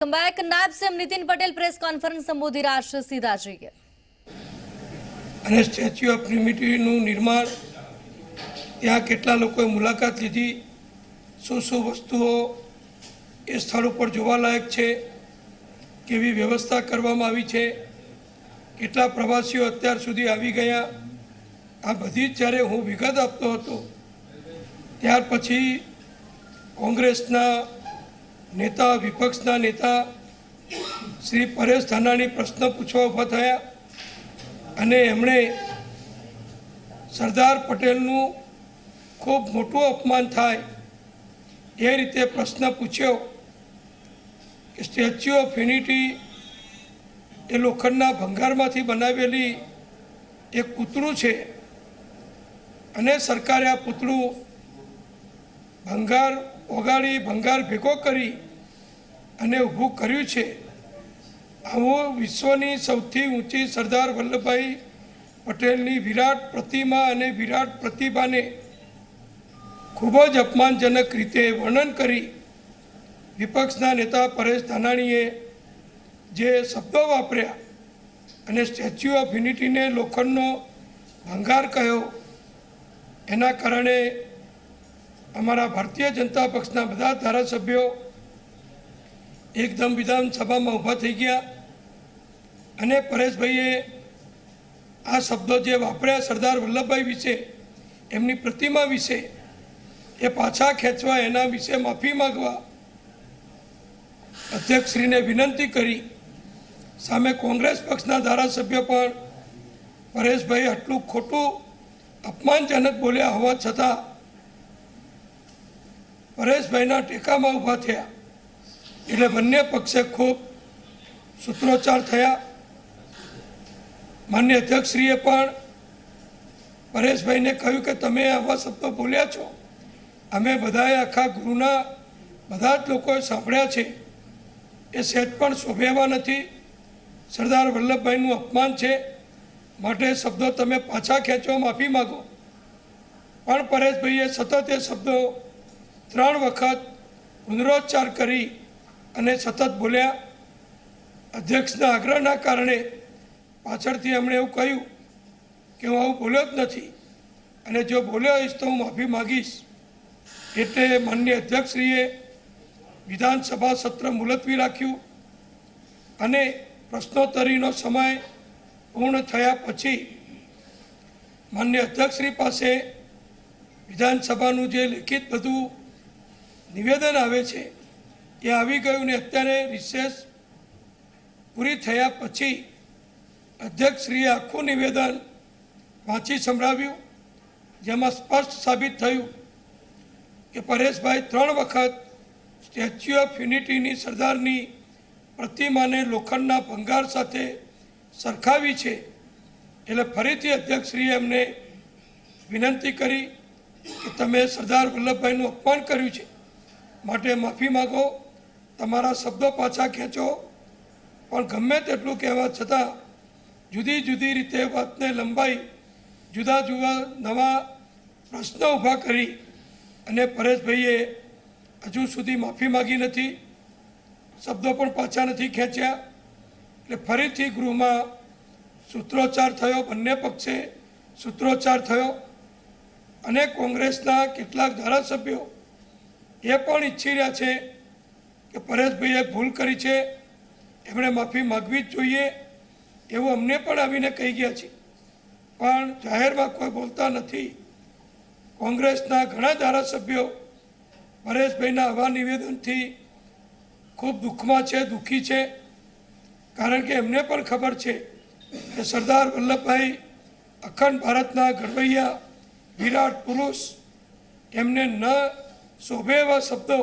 Back नायब CM Nitin Patel press conference sambodhi राष्ट्र सीधा જોઈએ અને સ્ટેચ્યુ ઓફ યુનિટીનું નિર્માણ ત્યાં કેટલા લોકોએ મુલાકાત લીધી, શું શું વસ્તુઓ એ સ્થળ ઉપર જોવાલાયક છે, કેવી વ્યવસ્થા કરવામાં આવી છે, કેટલા પ્રવાસીઓ અત્યાર સુધી આવી ગયા, આ બધી જ જ્યારે હું વિગત આપતો હતો ત્યાર પછી કોંગ્રેસના નેતા, વિપક્ષના નેતા શ્રી પરેશ ધાનાણી પ્રશ્ન પૂછવા ઊભા થયા અને એમણે સરદાર પટેલનું ખૂબ મોટું અપમાન થાય એ રીતે પ્રશ્ન પૂછ્યો કે સ્ટેચ્યુ ઓફ યુનિટી એ લોખંડના ભંગારમાંથી બનાવેલી એક પૂતળું છે અને સરકારે આ પૂતળું ભંગાર ઓગાળી, ભંગાર ભેગો કરી અને ઊભું કર્યું છે. આવું વિશ્વની સૌથી ઊંચી સરદાર વલ્લભભાઈ પટેલની વિરાટ પ્રતિમા અને વિરાટ પ્રતિભાને ખૂબ જ અપમાનજનક રીતે વર્ણન કરી વિપક્ષના નેતા પરેશ ધાનાણીએ જે શબ્દો વાપર્યા અને સ્ટેચ્યુ ઓફ યુનિટીને લોખંડનો ભંગાર કહ્યો, એના કારણે અમારા ભારતીય જનતા પક્ષના બધા ધારાસભ્યો એકદમ વિધાનસભામાં ઊભા થઈ ગયા અને પરેશભાઈએ આ શબ્દો જે વાપર્યા સરદાર વલ્લભભાઈ વિશે, એમની પ્રતિમા વિશે, એ પાછા ખેંચવા, એના વિશે માફી માગવા અધ્યક્ષશ્રીને વિનંતી કરી. સામે કોંગ્રેસ પક્ષના ધારાસભ્યો પણ પરેશભાઈ આટલું ખોટું અપમાનજનક બોલ્યા હોવા છતાં પરેશભાઈના ટેકામાં ઊભા થયા. એટલે બંને પક્ષે ખૂબ સૂત્રોચ્ચાર થયા. માન્ય અધ્યક્ષશ્રીએ પણ પરેશભાઈને કહ્યું કે તમે આવા શબ્દો બોલ્યા છો, અમે બધાએ આખા ગૃહના બધા જ લોકોએ સાંભળ્યા છે, એ સહેજ પણ શોભ્યાવા નથી, સરદાર વલ્લભભાઈનું અપમાન છે, માટે શબ્દો તમે પાછા ખેંચો, માફી માગો. પણ પરેશભાઈએ સતત એ શબ્દો 3 વખત પુનરોચ્ચાર કરી અને સતત બોલ્યા. અધ્યક્ષના આગ્રહના કારણે પાછળથી એમણે એવું કહ્યું કે હું આવું બોલ્યો જ નથી અને જો બોલ્યો હોઈશ તો હું માફી માગીશ. એટલે માનનીય અધ્યક્ષશ્રીએ વિધાનસભા સત્ર મુલતવી રાખ્યું અને પ્રશ્નોત્તરીનો સમય પૂર્ણ થયા પછી માનનીય અધ્યક્ષશ્રી પાસે વિધાનસભાનું જે લિખિત બધું નિવેદન આવે છે એ આવી ગયું ને અત્યારે રિસેસ પૂરી થયા પછી અધ્યક્ષશ્રીએ આખું નિવેદન વાંચી સંભળાવ્યું, જેમાં સ્પષ્ટ સાબિત થયું કે પરેશભાઈ 3 વખત સ્ટેચ્યુ ઓફ યુનિટીની સરદારની પ્રતિમાને લોખંડના ભંગાર સાથે સરખાવી છે. એટલે ફરીથી અધ્યક્ષશ્રીએ એમને વિનંતી કરી કે તમે સરદાર વલ્લભભાઈનું અપમાન કર્યું છે, માટે માફી માગો, તમારા શબ્દો પાછા ખેંચો. પણ ગમે તેટલું કહેવા છતાં જુદી જુદી રીતે વાતને લંબાઈ, જુદા જુદા નવા પ્રશ્નો ઊભા કરી અને પરેશભાઈએ હજુ સુધી માફી માગી નથી, શબ્દો પણ પાછા નથી ખેંચ્યા. એટલે ફરીથી ગૃહમાં સૂત્રોચ્ચાર થયો, બંને પક્ષે સૂત્રોચ્ચાર થયો અને કોંગ્રેસના કેટલાક ધારાસભ્યો એ પણ ઈચ્છી રહ્યા છે કે પરેશભાઈએ ભૂલ કરી છે, એમણે માફી માગવી જ જોઈએ એવું અમને પણ આવીને કહી ગયા છે, પણ જાહેરમાં કોઈ બોલતા નથી. કોંગ્રેસના ઘણા ધારાસભ્યો પરેશભાઈના આવા નિવેદનથી ખૂબ દુઃખમાં છે, દુઃખી છે, કારણ કે એમને પણ ખબર છે કે સરદાર વલ્લભભાઈ અખંડ ભારતના ઘડવૈયા વિરાટ પુરુષ, એમને ન શોભે એવા શબ્દો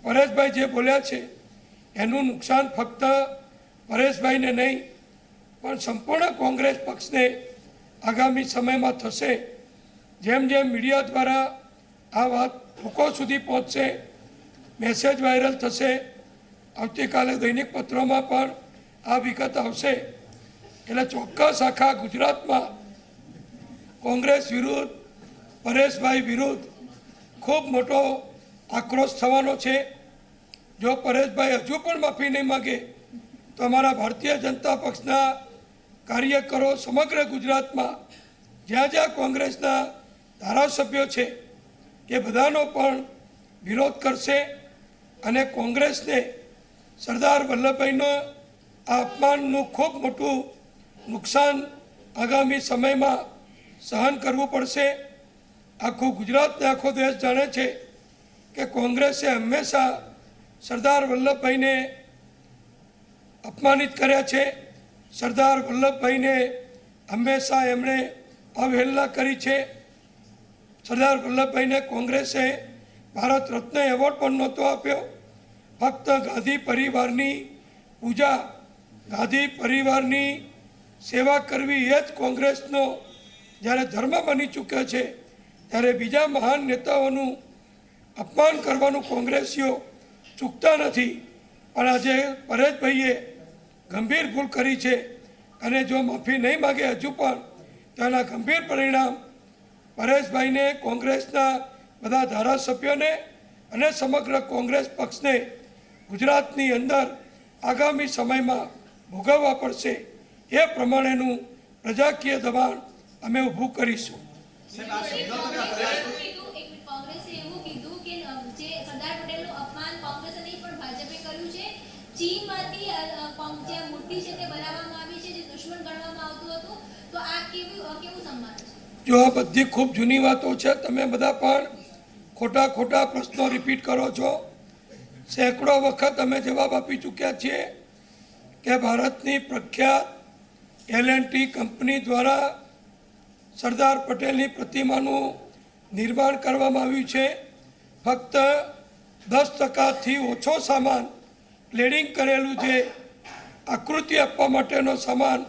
પરેશભાઈ જે બોલ્યા છે એનું નુકસાન ફક્ત પરેશભાઈને નહીં પણ સંપૂર્ણ કોંગ્રેસ પક્ષને આગામી સમયમાં થશે. જેમ જેમ મીડિયા દ્વારા આ વાત લોકો સુધી પહોંચશે, મેસેજ વાયરલ થશે, આવતીકાલે દૈનિક પત્રોમાં પણ આ વિગત આવશે, એટલે ચોક્કસ આખા ગુજરાતમાં કોંગ્રેસ વિરુદ્ધ, પરેશભાઈ વિરુદ્ધ ખૂબ મોટો આક્રોશ થવાનો છે. જો પરેશભાઈ હજુ પણ માફી નહીં માગે તો અમારા ભારતીય જનતા પક્ષના કાર્યકરો સમગ્ર ગુજરાતમાં જ્યાં જ્યાં કોંગ્રેસના ધારાસભ્યો છે એ બધાનો પણ વિરોધ કરશે અને કોંગ્રેસને સરદાર વલ્લભભાઈનો આ અપમાનનું ખૂબ મોટું નુકસાન આગામી સમયમાં સહન કરવું પડશે. આખું ગુજરાત ને આખો દેશ જાણે છે કે કોંગ્રેસે હંમેશા સરદાર વલ્લભભાઈને અપમાનિત કર્યા છે. સરદાર વલ્લભભાઈને હંમેશા એમણે અવહેલના કરી છે. સરદાર વલ્લભભાઈને કોંગ્રેસે ભારત રત્ન એવોર્ડ પણ નહોતો આપ્યો. ફક્ત ગાંધી પરિવારની પૂજા, ગાંધી પરિવારની સેવા કરવી એ જ કોંગ્રેસનો જ્યારે ધર્મ બની ચૂક્યો છે, ત્યારે બીજા મહાન નેતાઓનું અપમાન કરવાનું કોંગ્રેસીઓ ચૂકતા નથી. પણ આજે પરેશભાઈએ ગંભીર ભૂલ કરી છે અને જો માફી નહીં માગે હજુ પણ તો એના ગંભીર પરિણામ પરેશભાઈને, કોંગ્રેસના બધા ધારાસભ્યોને અને સમગ્ર કોંગ્રેસ પક્ષને ગુજરાતની અંદર આગામી સમયમાં ભોગવવા પડશે. એ પ્રમાણેનું પ્રજાકીય દબાણ અમે ઊભું કરીશું. કોંગ્રેસે એવું કીધું કે જે સરદાર પટેલનું અપમાન કોંગ્રેસે નહીં પણ ભાજપે કર્યું છે. ચીનમાંથી જે મૂર્તિ છે તે બનાવવામાં આવી છે, જે દુશ્મન ગણવામાં આવતું હતું. તો આ કેવું સન્માન છે? જો આ બધી ખૂબ જૂની વાતો છે. તમે બધા પણ ખોટા પ્રશ્નો રિપીટ કરો છો. સેંકડો વખત અમે જવાબ આપી ચૂક્યા છીએ કે ભારતની પ્રખ્યાત L&T કંપની દ્વારા સરદાર પટેલની પ્રતિમાનું નિર્માણ કરવામાં આવ્યું છે. ફક્ત 10%થી ઓછો સામાન, ક્લેડિંગ કરેલું જે આકૃતિ આપવા માટેનો સામાન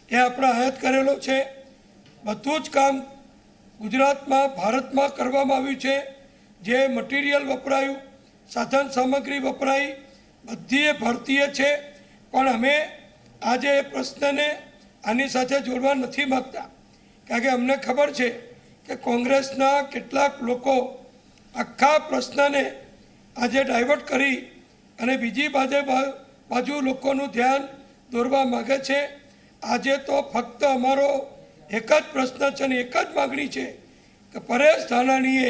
એ આપણા આયાત કરેલો છે. બધું જ કામ ગુજરાતમાં, ભારતમાં કરવામાં આવ્યું છે. જે મટીરિયલ વપરાયું, સાધન સામગ્રી વપરાઈ, બધી એ ભારતીય છે. પણ અમે આજે એ પ્રશ્નને આની સાથે જોડવા નથી માગતા, કારણ કે અમને ખબર છે કે કોંગ્રેસના કેટલાક લોકો આખા પ્રશ્નને આજે ડાયવર્ટ કરી અને બીજી બાજુ લોકોનું ધ્યાન દોરવા માગે છે. આજે તો ફક્ત અમારો એક જ પ્રશ્ન છે અને એક જ માગણી છે કે પરેશ ધાનાણીએ,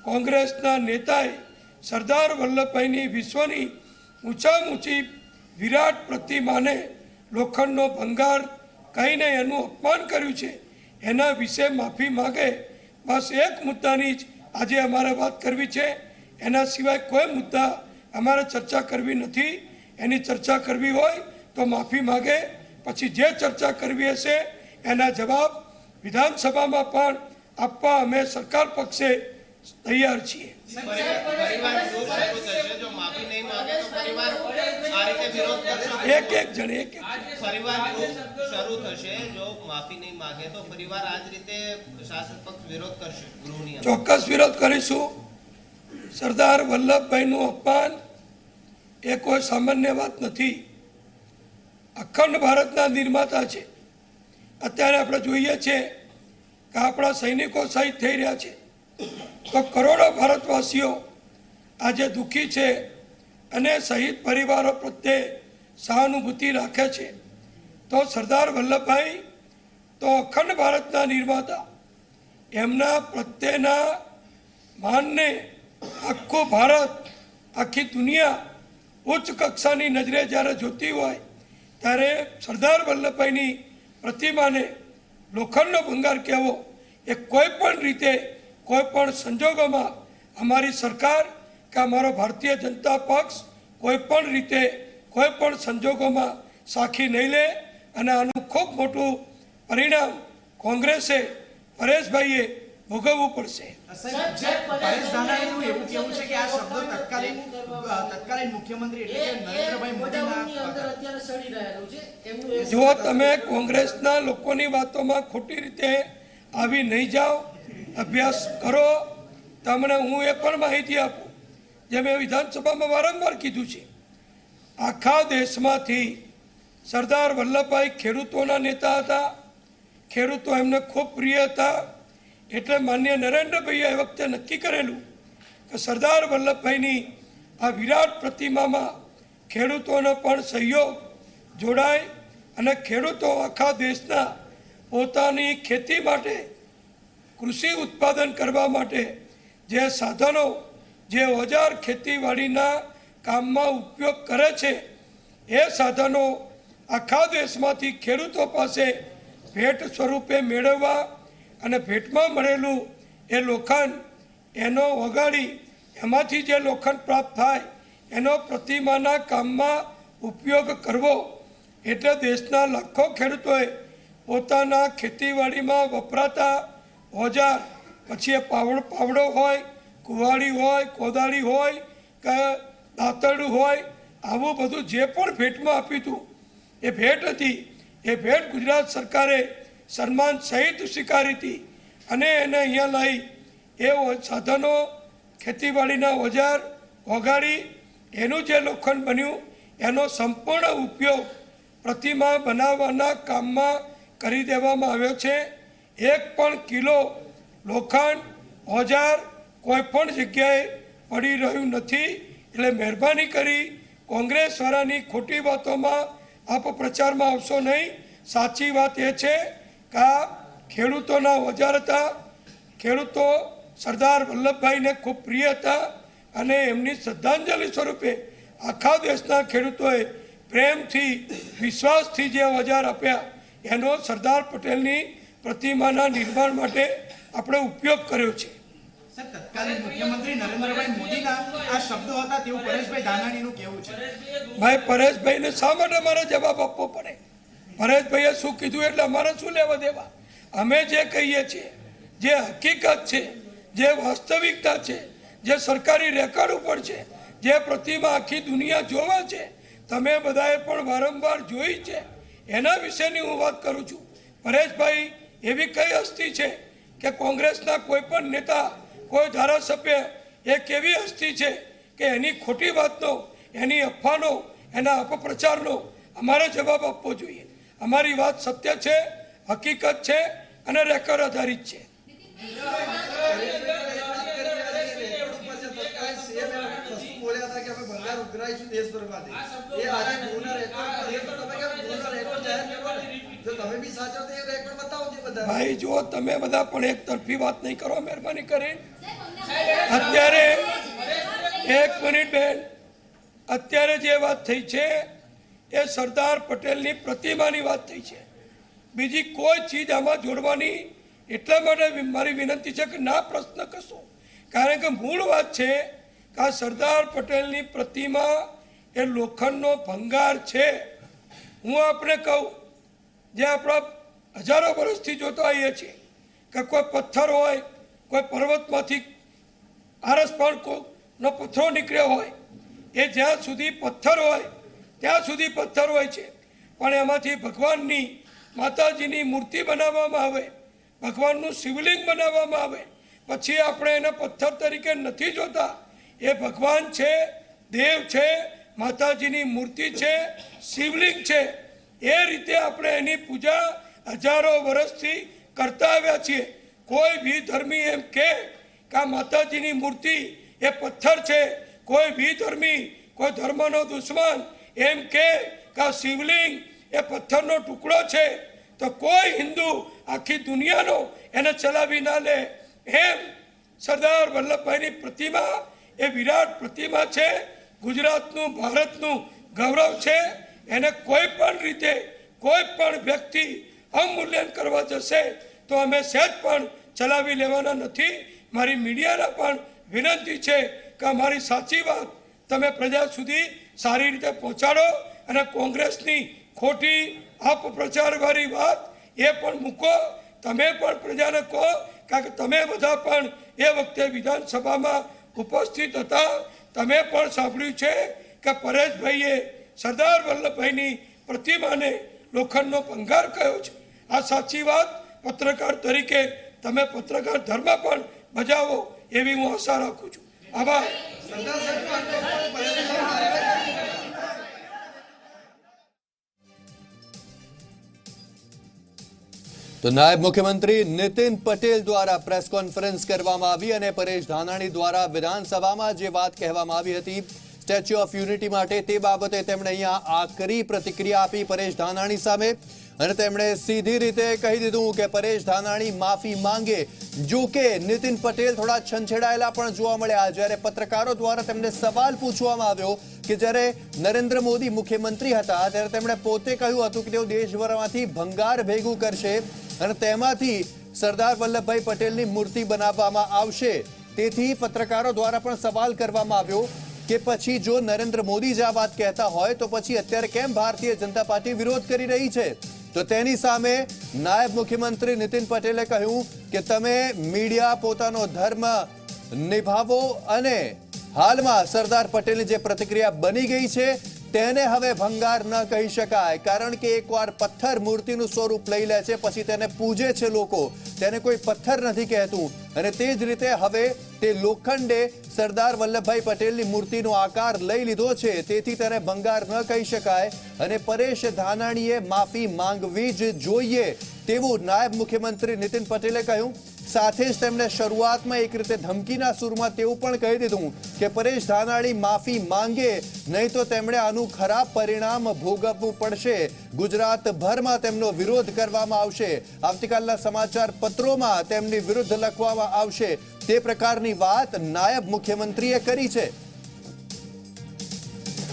કોંગ્રેસના નેતાએ સરદાર વલ્લભભાઈની વિશ્વની ઊંચામાં ઊંચી વિરાટ પ્રતિમાને લોખંડનો ભંગાર કહીને એનું અપમાન કર્યું છે. એના વિશે માફી માગે. બસ એક મુદ્દાની જ આજે અમારે વાત કરવી છે. એના સિવાય કોઈ મુદ્દા અમારે ચર્ચા કરવી નથી. એની ચર્ચા કરવી હોય તો માફી માગે, પછી જે ચર્ચા કરવી હશે એના જવાબ વિધાનસભામાં પણ આપવા અમે સરકાર પક્ષે તૈયાર છીએ. એક જણ પરિવાર શરૂ થશે. જો માફી નહીં માગે તો પરિવાર આ જ રીતે શાસક પક્ષ વિરોધ કરશે. ગૃહની ચોક્કસ વિરોધ કરીશું. સરદાર વલ્લભભાઈનું અપમાન એ કોઈ સામાન્ય વાત નથી. અખંડ ભારતના નિર્માતા છે. અત્યારે આપણે જોઈએ છીએ કે આપણા સૈનિકો શહીદ થઈ રહ્યા છે, તો કરોડો ભારતવાસીઓ આજે દુઃખી છે અને શહીદ પરિવારો પ્રત્યે સહાનુભૂતિ રાખે છે. તો સરદાર વલ્લભભાઈ તો અખંડ ભારતના નિર્માતા, એમના પ્રત્યેના માનને આખું ભારત, આખી દુનિયા ઉચ્ચ કક્ષાની નજરે જ્યારે જોતી હોય ત્યારે સરદાર વલ્લભભાઈની પ્રતિમાને લોખંડનો ભંગાર કહેવો એ કોઈ પણ રીતે, કોઈ પણ સંજોગોમાં અમારી સરકાર કે અમારો ભારતીય જનતા પક્ષ કોઈ પણ રીતે, કોઈ પણ સંજોગોમાં સાખી નહીં લે. અને આનું ખૂબ મોટું પરિણામ કોંગ્રેસે, પરેશભાઈએ ભોગવવું પડશે. પરેશ ધાનાણીનું એવું કહેવું છે કે આ શબ્દો તત્કાલીન મુખ્યમંત્રી એટલે કે નરેન્દ્રભાઈ મોદીના જો તમે કોંગ્રેસના લોકોની વાતોમાં ખોટી રીતે આવી નહીં જાઓ, અભ્યાસ કરો. તમને હું એ પણ માહિતી આપું, જે મેં વિધાનસભામાં વારંવાર કીધું છે. આખા દેશમાંથી સરદાર વલ્લભભાઈ ખેડૂતોના નેતા હતા. ખેડૂતો એમને ખૂબ પ્રિય હતા. એટલે માન્ય નરેન્દ્રભાઈએ એ વખતે નક્કી કરેલું કે સરદાર વલ્લભભાઈની આ વિરાટ પ્રતિમામાં ખેડૂતોનો પણ સહયોગ જોડાય અને ખેડૂતો આખા દેશના પોતાની ખેતી માટે કૃષિ ઉત્પાદન કરવા માટે જે સાધનો જે ઓજાર ખેતીવાડીના કામમાં ઉપયોગ કરે છે એ સાધનો આખા દેશમાંથી ખેડૂતો પાસે ભેટ સ્વરૂપે મેળવવા અને ભેટમાં મળેલું એ લોખંડ એનો વગાડી એમાંથી જે લોખંડ પ્રાપ્ત થાય એનો પ્રતિમાના કામમાં ઉપયોગ કરવો એટલે દેશના લાખો ખેડૂતોએ પોતાના ખેતીવાડીમાં વપરાતા ઓજાર પછી એ પાવડો હોય કુવાડી હોય કોદાળી હોય કે દાંતરડું હોય આવું બધું જે પણ ભેટમાં આપ્યું હતું એ ભેટ હતી. એ ભેટ ગુજરાત સરકારે સન્માન સહિત સ્વીકારી હતી અને એને અહીંયા લાવી એ સાધનો ખેતીવાડીના ઓજાર વગાડી એનું જે લોખંડ બન્યું એનો સંપૂર્ણ ઉપયોગ પ્રતિમા બનાવવાના કામમાં કરી દેવામાં આવ્યો છે. એક પણ કિલો લોખંડ ઓજાર કોઈ પણ જગ્યાએ પડી રહ્યું નથી. એટલે મહેરબાની કરી કોંગ્રેસવાળાની ખોટી વાતોમાં આપ પ્રચારમાં આવશો નહીં. સાચી વાત એ છે કે આ ખેડૂતોના ઓજાર હતા. ખેડૂતો સરદાર વલ્લભભાઈને ખૂબ પ્રિય હતા અને એમની શ્રદ્ધાંજલિ સ્વરૂપે આખા દેશના ખેડૂતોએ પ્રેમથી વિશ્વાસથી જે ઓજાર આપ્યા એનો સરદાર પટેલની પ્રતિમાના નિર્માણ માટે આપણે ઉપયોગ કર્યો છે. સર, તત્કાલીન મુખ્યમંત્રી નરેન્દ્રભાઈ મોદીના આ શબ્દો હતા તેવું પરેશભાઈ ધાનાણીનું કહેવું છે. ભાઈ પરેશભાઈને શા માટે મારે જવાબ આપવો પડે? પરેશભાઈએ શું કીધું એટલે અમારે શું લેવા દેવા? અમે જે કહીએ છીએ જે હકીકત છે જે વાસ્તવિકતા છે જે સરકારી રેકોર્ડ ઉપર છે જે પ્રતિમા આખી દુનિયા જોવે છે તમે બધાએ પણ વારંવાર જોઈ છે એના વિશેની હું વાત કરું છું. પરેશભાઈ એવી કઈ હસ્તી છે કે કોંગ્રેસના કોઈ પણ નેતા કોઈ ધારાસભ્ય એક એવી હસ્તી છે કે એની ખોટી વાતનો એની અફવાનો એના અપપ્રચારનો અમારે જવાબ આપવો જોઈએ. અમારી વાત સત્ય છે હકીકત છે અને રેકોર્ડ આધારિત છે. ભાઈ જો તમે બધા પણ એક તરફી વાત નહીં કરો મહેરબાની કરી. અત્યારે એક મિનિટ બેન, અત્યારે જે વાત થઈ છે એ સરદાર પટેલની પ્રતિમાની વાત થઈ છે. બીજી કોઈ ચીજ આમાં જોડવાની એટલા માટે મારી વિનંતી છે કે ના પ્રશ્ન કરશો. કારણ કે મૂળ વાત છે કે આ સરદાર પટેલની પ્રતિમા એ લોખંડનો ભંગાર છે. હું આપણે કહું જે આપણા હજારો વર્ષથી જોતા આવીએ છીએ કે કોઈ પથ્થર હોય કોઈ પર્વતમાંથી આરસપાળનો પથ્થરો નીકળ્યો હોય એ જ્યાં સુધી પથ્થર હોય ત્યાં સુધી પથ્થર હોય છે પણ એમાંથી ભગવાનની માતાજીની મૂર્તિ બનાવવામાં આવે ભગવાનનું શિવલિંગ બનાવવામાં આવે પછી આપણે એને પથ્થર તરીકે નથી જોતા. એ ભગવાન છે દેવ છે માતાજીની મૂર્તિ છે શિવલિંગ છે. એ રીતે આપણે એની પૂજા હજારો વર્ષથી કરતા આવ્યા છીએ. કોઈ વિધર્મી એમ કે આ માતાજીની મૂર્તિ એ પથ્થર છે કોઈ વિધર્મી કોઈ ધર્મનો દુશ્મન એમ કે આ શિવલિંગ એ પથ્થરનો ટુકડો છે તો કોઈ હિન્દુ આખી દુનિયાનો એને ચલાવી ના લે. એમ સરદાર વલ્લભભાઈની પ્રતિમા એ વિરાટ પ્રતિમા છે. ગુજરાતનું ભારતનું ગૌરવ છે. એને કોઈ પણ રીતે કોઈ પણ વ્યક્તિ અવમૂલ્યન કરવા જશે તો અમે સહેજ પણ ચલાવી લેવાના નથી. મારી મીડિયાને પણ વિનંતી છે કે અમારી સાચી વાત તમે પ્રજા સુધી સારી રીતે પહોંચાડો અને કોંગ્રેસની ખોટી અપપ્રચારવાળી વાત એ પણ મૂકો. તમે પણ પ્રજાને કહો કારણ કે તમે બધા પણ એ વખતે વિધાનસભામાં ઉપસ્થિત હતા. તમે પણ સાંભળ્યું છે કે પરેશભાઈએ સરદાર વલ્લભભાઈની પ્રતિમાને લોખંડનો ભંગાર કહ્યો છે. આ સાચી વાત પત્રકાર તરીકે તમે પત્રકાર ધર્મ પણ બજાવો એવી હું આશા રાખું છું. આભાર. તો નાયબ મુખ્યમંત્રી નીતિન પટેલ દ્વારા પ્રેસ કોન્ફરન્સ કરવામાં આવી અને પરેશ ધાનાણી દ્વારા વિધાનસભામાં જે વાત કહેવામાં આવી હતી સ્ટેચ્યુ ઓફ યુનિટી માટે, તે બાબતે તેમણે અહીંયા આકરી પ્રતિક્રિયા આપી પરેશ ધાનાણી સામે અને તેમણે સીધી રીતે કહી દીધું કે પરેશ ધાનાણી માફી માંગે. જો કે નીતિન પટેલ થોડા છંછેડાયેલા પણ જોવા મળ્યા જ્યારે પત્રકારો દ્વારા તેમને સવાલ પૂછવામાં આવ્યો કે જ્યારે નરેન્દ્ર મોદી મુખ્યમંત્રી હતા ત્યારે તેમણે પોતે કહ્યું હતું કે તેઓ દેશભરમાંથી ભંગાર ભેગું કરશે અને તેમાંથી સરદાર વલ્લભભાઈ પટેલની મૂર્તિ બનાવવામાં આવશે. તેથી પત્રકારો દ્વારા પણ સવાલ કરવામાં આવ્યો કે પછી જો નરેન્દ્ર મોદી જ આ વાત કહેતા હોય તો પછી અત્યારે કેમ ભારતીય જનતા પાર્ટી વિરોધ કરી રહી છે? તો તેની સામે નાયબ મુખ્યમંત્રી નીતિન પટેલે કહ્યું કે તમે મીડિયા પોતાનો ધર્મ નિભાવો અને હાલમાં સરદાર પટેલની જે પ્રતિક્રિયા બની ગઈ છે તેને હવે ભંગાર ન કહી શકાય, કારણ કે એકવાર પથ્થર મૂર્તિનું સ્વરૂપ લઈ લે છે પછી તેને પૂજે છે લોકો, તેને કોઈ પથ્થર નથી કહેતું. અને તે જ રીતે હવે તે લોખંડે સરદાર વલ્લભભાઈ પટેલની મૂર્તિનો આકાર લઈ લીધો છે, તેથી તેને ભંગાર ન કહી શકાય અને પરેશ ધાનાણીએ માફી માંગવી જ જોઈએ તેવું નાયબ મુખ્યમંત્રી નીતિન પટેલે કહ્યું. સાથે જ તેમણે શરૂઆતમાં એક રીતે ધમકીના સૂરમાં તેવું પણ કહી દીધું કે પરેશ ધાનાણી માફી માંગે નહીં તો તેમણે આનું ખરાબ પરિણામ ભોગવવું પડશે. ગુજરાતભરમાં તેમનો વિરોધ કરવામાં આવશે, આવતીકાલના સમાચાર પત્રોમાં તેમની વિરુદ્ધ લખવામાં આવશે, તે પ્રકારની વાત નાયબ મુખ્યમંત્રીએ કરી છે.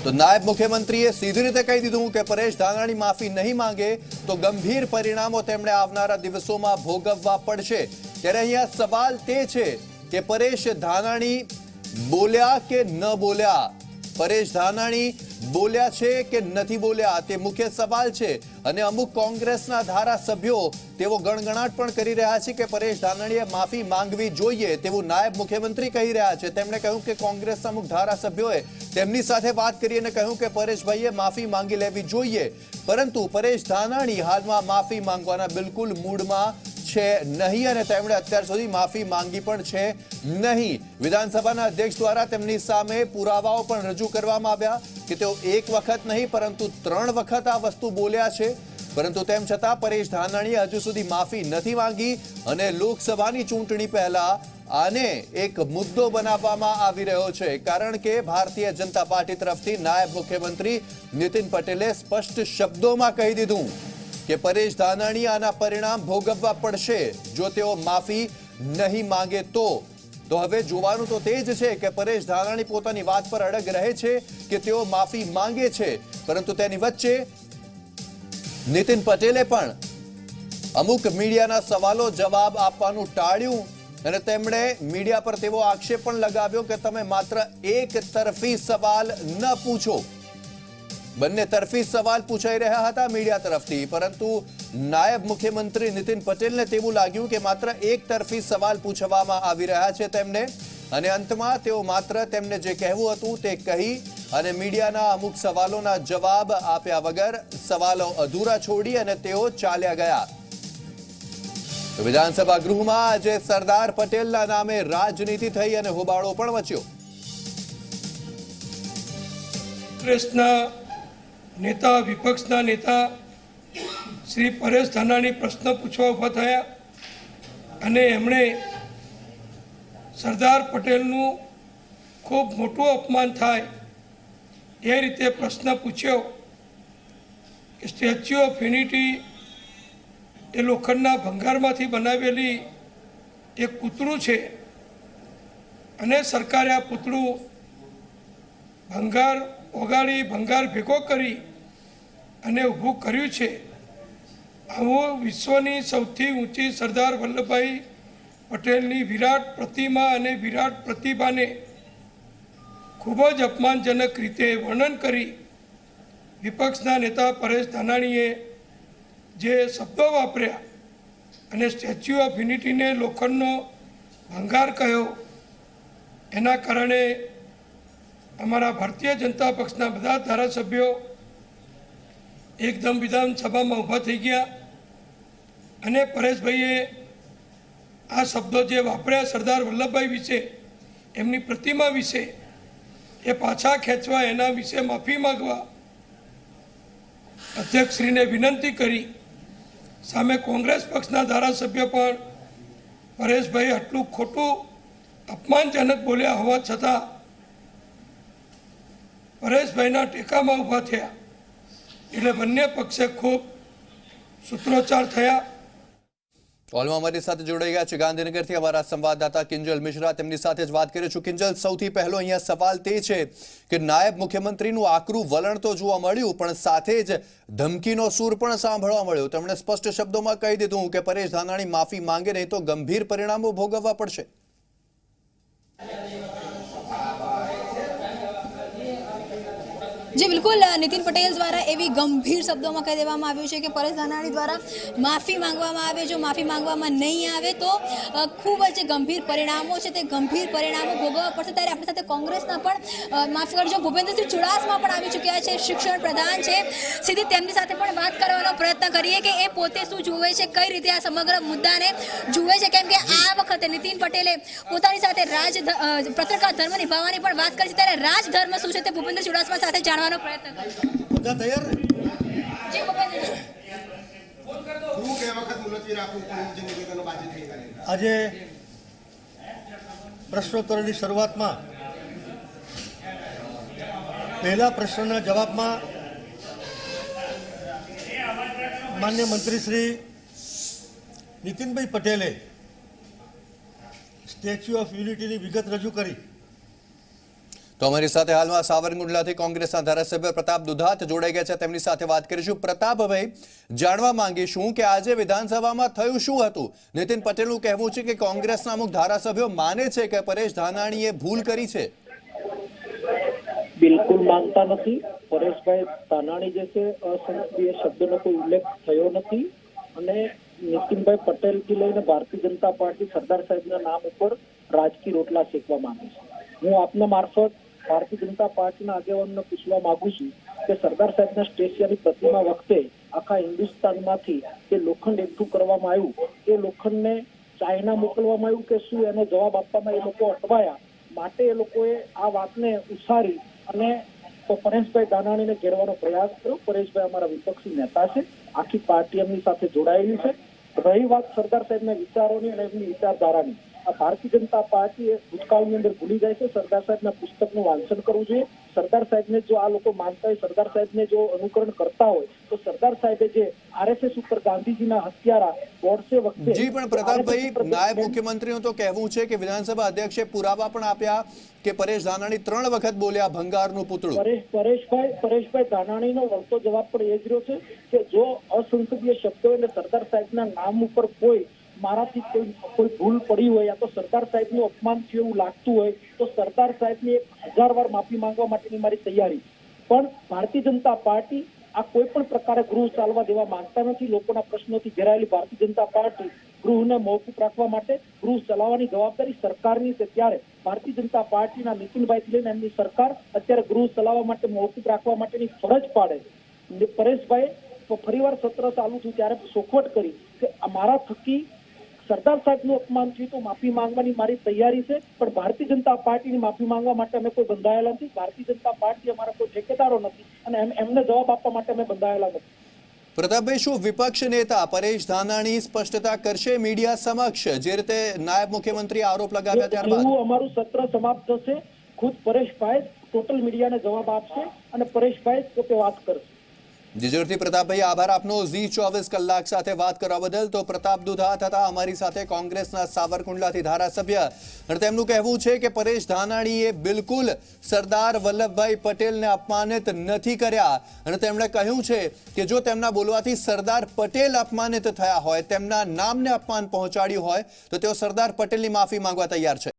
તો નાયબ મુખ્યમંત્રીએ સીધી રીતે કહી દીધું કે પરેશ ધાનાણી માફી નહીં માંગે તો ગંભીર પરિણામો તેમણે આવનારા દિવસોમાં ભોગવવા પડશે. ત્યારે અહીંયા સવાલ તે છે કે પરેશ ધાનાણી બોલ્યા કે ન બોલ્યા? પરેશ ધાનાણી બોલ્યા છે કે નથી બોલ્યા તે મુખ્ય સવાલ છે. અને અમુક કોંગ્રેસના ધારાસભ્યો તેઓ ગણગણાટ પણ કરી રહ્યા છે કે પરેશ ધાનાણીએ માફી માંગવી જોઈએ તેવું નાયબ મુખ્યમંત્રી કહી રહ્યા છે. તેમણે કહ્યું કે કોંગ્રેસના અમુક ધારાસભ્યોએ તેમની સાથે વાત કરી અને કહ્યું કે પરેશભાઈએ માફી માંગી લેવી જોઈએ, પરંતુ પરેશ ધાનાણી હાલમાં માફી માંગવાના બિલકુલ મૂડમાં છે નહીં અને તેમણે અત્યાર સુધી માફી માંગી પણ છે નહીં. વિધાનસભાના અધ્યક્ષ દ્વારા તેમની સામે પુરાવાઓ પણ રજૂ કરવામાં આવ્યા કે તેઓ એક વખત નહીં પરંતુ 3 વખત આ વસ્તુ બોલ્યા છે, પરંતુ તેમ છતાં પરેશ ધાનાણીએ હજુ સુધી માફી નથી માંગી અને લોકસભાની ચૂંટણી પહેલા આને એક મુદ્દો બનાવવામાં આવી રહ્યો છે, કારણ કે ભારતીય જનતા પાર્ટી તરફથી નાયબ મુખ્યમંત્રી નીતિન પટેલે સ્પષ્ટ શબ્દોમાં કહી દીધું કે પરેશ ધાનાણી આના પરિણામ ભોગવવા પડશે જો તેઓ માફી નહીં માંગે તો. તો હવે જોવાનું તો તે જ છે કે પરેશ ધાનાણી પોતાની વાત પર અડગ રહે છે કે તેઓ માફી માંગે છે, પરંતુ તેની વચ્ચે નીતિન પટેલે પણ અમુક મીડિયાના સવાલો જવાબ આપવાનું ટાળ્યું અને તેમણે મીડિયા પર તેવો આક્ષેપ પણ લગાવ્યો કે તમે માત્ર એક તરફી સવાલ ન પૂછો. બંને તરફી સવાલ પૂછાઈ રહ્યા હતા મીડિયા તરફથી, પરંતુ નાયબ મુખ્યમંત્રી નીતિન પટેલને તેવું લાગ્યું કે માત્ર એક તરફી સવાલ પૂછવામાં આવી રહ્યા છે તેમને, અને અંતમાં તેઓ માત્ર તેમને જે કહેવું હતું તે કહી અને મીડિયાના અમુક સવાલોના જવાબ આપ્યા વગર સવાલો અધૂરા છોડી અને તેઓ ચાલ્યા ગયા. વિધાનસભા ગૃહમાં આજે સરદાર પટેલના નામે રાજનીતિ થઈ અને હોબાળો પણ મચ્યો. કોંગ્રેસના નેતા, વિપક્ષના નેતા શ્રી પરેશ ધાનાણી પ્રશ્ન પૂછવા ઊભા થયા અને એમણે સરદાર પટેલનું ખૂબ મોટું અપમાન થાય એ રીતે પ્રશ્ન પૂછ્યો કે સ્ટેચ્યુ ઓફ યુનિટી એ લોખંડના ભંગારમાંથી બનાવેલી એક પૂતળું છે અને સરકારે આ પૂતળું ભંગાર ઓગાળી ભંગાર ભેગો કરી અને ઊભું કર્યું છે. આવું વિશ્વની સૌથી ઊંચી સરદાર વલ્લભભાઈ પટેલની વિરાટ પ્રતિમા અને વિરાટ પ્રતિભાને ખૂબ જ અપમાનજનક રીતે વર્ણન કરી વિપક્ષના નેતા પરેશ ધાનાણીએ જે શબ્દો વાપર્યા અને સ્ટેચ્યુ ઓફ યુનિટીને લોખંડનો ભંગાર કહ્યો, એના કારણે અમારા ભારતીય જનતા પક્ષના બધા ધારાસભ્યો એકદમ વિધાનસભામાં ઊભા થઈ ગયા અને પરેશભાઈએ આ શબ્દો જે વાપર્યા સરદાર વલ્લભભાઈ વિશે, એમની પ્રતિમા વિશે, એ પાછા ખેંચવા, એના વિશે માફી માંગવા અધ્યક્ષશ્રીને વિનંતી કરી. સામે કોંગ્રેસ પક્ષના ધારાસભ્ય પણ પરેશભાઈ આટલું ખોટું અપમાનજનક બોલ્યા હોવા છતાં પરેશભાઈના ટેકામાં ઊભા થયા એટલે બંને પક્ષે ખૂબ સૂત્રોચ્ચાર થયા. કોલમાં અમારી સાથે જોડાઈ ગયા છે ગાંધીનગરથી અમારા સંવાદદાતા કિંજલ મિશ્રા. તેમની સાથે જ વાત કરીશું. કિંજલ, સૌથી પહેલો અહીંયા સવાલ તે છે કે નાયબ મુખ્યમંત્રીનું આકરું વલણ તો જોવા મળ્યું, પણ સાથે જ ધમકીનો સૂર પણ સાંભળવા મળ્યો. તેમણે સ્પષ્ટ શબ્દોમાં કહી દીધું કે પરેશ ધાનાણી માફી માંગે નહીં તો ગંભીર પરિણામો ભોગવવા પડશે. जी बिल्कुल, नितिन पटेल द्वारा एवी गंभीर शब्दों में कही देवामां आव्युं छे कि परेश धानाणी द्वारा माफी मांगवामां आवे, जो माफी मांगवामां नहीं आवे तो खूब ज गंभीर परिणामों छे ते गंभीर परिणामों भोगववा पड़शे. त्यारे आपणी साथे कोंग्रेसना पण माफ करजो भूपेन्द्रसिंह चुडासमा पण आवी चूक्या छे, शिक्षण प्रधान छे. सीधी तेमनी साथे पण वात करवानो प्रयत्न करीए कि ए पोते शुं जुवे छे, कई रीते आ समग्र मुद्दाने जुवे छे, केम के आ वखते नितिन पटेले पोतानी साथे पत्रकार धर्म निभावવાની પણ વાત કરી છે. ત્યારે રાજધર્મ શું છે તે ભૂપેન્દ્ર ચુડાસમા સાથે જાણવાનો પ્રયત્ન કરીશું. બધા તૈયાર ને? જી ભૂપેન્દ્ર, આજે પ્રશ્નોત્તરની શરૂઆતમાં પહેલા પ્રશ્નના જવાબમાં માન્ય મંત્રી શ્રી નીતિનભાઈ પટેલે સ્ટેચ્યુ ઓફ યુનિટીની વિગત રજૂ કરી. તો અમારી સાથે હાલમાં સાવરકુંડલાથી કોંગ્રેસના ધારાસભ્ય પ્રતાપ દુધાત જોડાઈ ગયા છે. તેમની સાથે વાત કરીશું. પ્રતાપભાઈ, જાણવા માંગીશું કે આજે વિધાનસભામાં થયું શું હતું? નીતિન પટેલનું કહેવું છે કે કોંગ્રેસના અમુક ધારાસભ્યો માને છે કે પરેશ ધાનાણીએ ભૂલ કરી છે. બિલકુલ માનતા નથી. પરેશભાઈ ધાનાણી જે છે અસંસદીય શબ્દનો કોઈ ઉલ્લેખ થયો નથી અને નીતિનભાઈ પટેલથી લઈને ભારતીય જનતા પાર્ટી સરદાર સાહેબના નામ ઉપર રાજકીય રોટલા શેકવા માંગે છે. હું આપના મારફત ભારતીય જનતા પાર્ટીના આગેવાનોને પૂછવા માંગુ છું કે સરદાર સાહેબના સ્ટેચ્યુની પ્રતિમા વખતે આખા હિન્દુસ્તાનમાંથી જે લોખંડ એકઠું કરવામાં આવ્યું એ લોખંડને ચાઇના મોકલવામાં આવ્યું કે શું, એનો જવાબ આપવામાં એ લોકો અટવાયા. માટે એ લોકોએ આ વાતને ઉછારી અને પરેશભાઈ ધાનાણીને ઘેરવાનો પ્રયાસ કર્યો. પરેશભાઈ અમારા વિપક્ષી નેતા છે, આખી પાર્ટી એમની સાથે જોડાયેલી છે. રહી વાત સરદાર સાહેબના વિચારોની અને એમની વિચારધારાની, આ ભારતીય જનતા પાર્ટી એ ભૂતકાળની અંદર ભૂલી જાય છે. સરદાર સાહેબના પુસ્તકનું વાંચન કરવું જોઈએ. સરદાર સાહેબને જો આ લોકો માનતા હોય, સરદાર સાહેબને જો અનુકરણ કરતા હોય તો સરદાર સાહેબે જે આરએસએસ ઉપર ગાંધીજીના હત્યારા ગોડસે વખતે. જી, પણ પ્રતાપભાઈ, નાયબ મુખ્યમંત્રીનું તો કહેવું છે કે વિધાનસભા અધ્યક્ષે પુરાવા પણ આપ્યા કે પરેશ ધાનાણી 3 વખત બોલ્યા ભંગારનું પુતળું. પરેશભાઈ ધાનાણીનો વળતો જવાબ પણ એ જ રહ્યો છે કે જો અસંસદીય શબ્દો અને સરદાર સાહેબના નામ ઉપર કોઈ મારાથી કોઈ ભૂલ પડી હોય યા તો સરદાર સાહેબનું અપમાન થયું એવું લાગતું હોય તો સરદાર સાહેબની 1000 વાર માફી માંગવા માટેની મારી તૈયારી. પણ ભારતીય જનતા પાર્ટી આ કોઈ પણ પ્રકારે ગૃહ ચાલવા દેવા માંગતા નથી. લોકોના પ્રશ્નોથી ઘેરાયેલી ભારતીય જનતા પાર્ટી ગૃહને મોકૂફ રાખવા માટે ગૃહ ચલાવવાની જવાબદારી સરકારની છે. ત્યારે ભારતીય જનતા પાર્ટીના નીતિનભાઈથી લઈને એમની સરકાર અત્યારે ગૃહ ચલાવવા માટે મોકૂફ રાખવા માટેની ફરજ પાડે. પરેશભાઈ ફરીવાર સત્ર ચાલુ થયું ત્યારે ચોખવટ કરી કે મારા થકી સરદાર સાહેબનું અપમાન થયું તો માફી માંગવાની મારી તૈયારી છે, પણ ભારતીય જનતા પાર્ટીની માફી માંગવા માટે અમે કોઈ બંધાયેલા નથી. ભારતીય જનતા પાર્ટી અમારા કોઈ ઠેકેદારો નથી અને એમને જવાબ આપવા માટે અમે બંધાયેલા નથી. પ્રતાપભાઈ, શું વિપક્ષ નેતા પરેશ ધાનાણી સ્પષ્ટતા કરશે મીડિયા સમક્ષ, જે રીતે નાયબ મુખ્યમંત્રી આરોપ લગાવ્યા ત્યારબાદ? અમારું સત્ર સમાપ્ત થશે, ખુદ પરેશભાઈ ટોટલ મીડિયાને જવાબ આપશે અને પરેશભાઈ પોતે વાત કરશે. જીજોરથી પ્રતાપભાઈ, આભાર આપનો ઝી24 કલાક સાથે વાત કરવા બદલ. તો પ્રતાપ દુધાત હતા અમારી સાથે, કોંગ્રેસના સાવરકુંડલાથી ધારાસભ્ય, અને તેમનું કહેવું છે કે પરેશ ધાનાણીએ બિલકુલ સરદાર વલ્લભભાઈ પટેલને અપમાનિત નથી કર્યા, અને તેમણે કહ્યું છે કે જો તેમના બોલવાથી સરદાર પટેલ અપમાનિત થયા હોય, તેમના નામને અપમાન પહોંચાડ્યું હોય તો તેઓ સરદાર પટેલની માફી માંગવા તૈયાર છે.